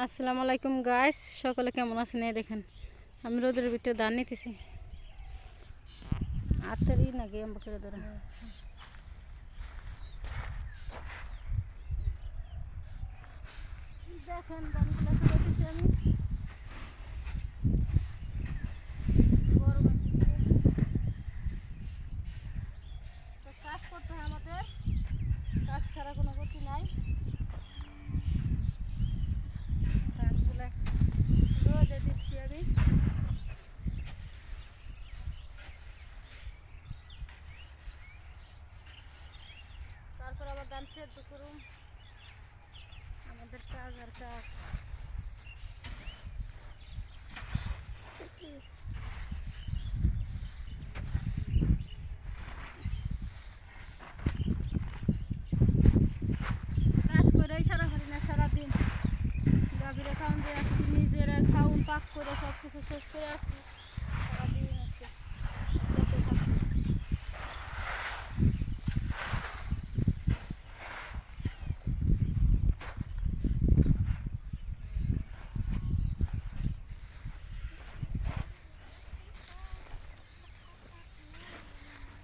আসসালামু আলাইকুম গাইস, সকলে কেমন আছেন? এই দেখেন আমি রোদের ভিতরে ধান নিতেছি। আত্মারি না গেম বকরে ধরে দেখেন ধানগুলো তুলেছি আমি। গরমের ভিতরে তো কাজ করতে হয় আমাদের, কাজ ছাড়া কোনো গতি নাই। ধানগুলো রোদে দিচ্ছি আমি। তারপর আবার ধান সেদ্ধ করুন, আমাদের কাজ আর কাজ। কাজ করেই সারা করি না, সারাদিন গাভীরা খাওয়ান দিয়ে আসছি, নিজেরা খাওন পাক করে সব কিছু শেষ করে আসছি। সারাদিন আছে করতে থাকি।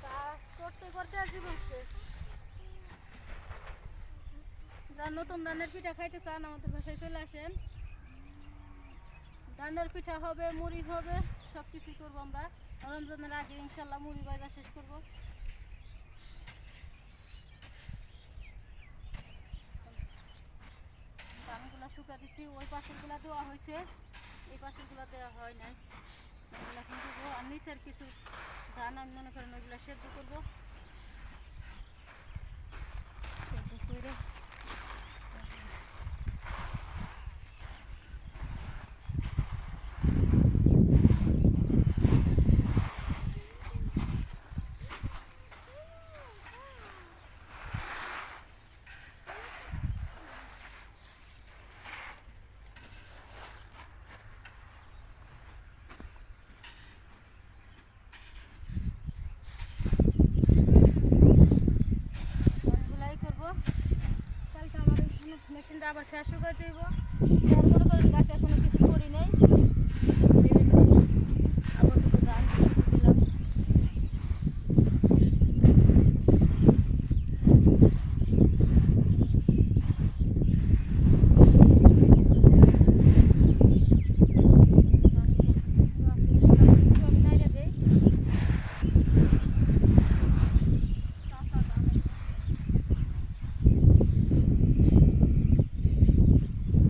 কাজ করতে করতে আর জীবন শেষ। যারা নতুন ধানের পিঠা খাইতে চান আমাদের বাসায় চলে আসেন। ধানের পিঠা হবে, মুড়ি হবে, সব কিছুই করবো আমরা। রমজানের আগে ইনশাল্লাহ মুড়ি বাজা শেষ করবো। ধানগুলো শুকা দিচ্ছি, ওই পাশেরগুলো দেওয়া হয়েছে, এই পাশেরগুলো দেওয়া হয় নাই। এগুলো এখন দেবো। আর নিচের কিছু ধান আমি মনে করেন ওইগুলো সেদ্ধ করবো। সেদ্ধ করে অনেকগুলাই করবো। কালকে আমার মেশিনটা আবার ফ্রেশ শুকাই দেবো। মনে করেন গাছ এখনো কিছু করি নাই।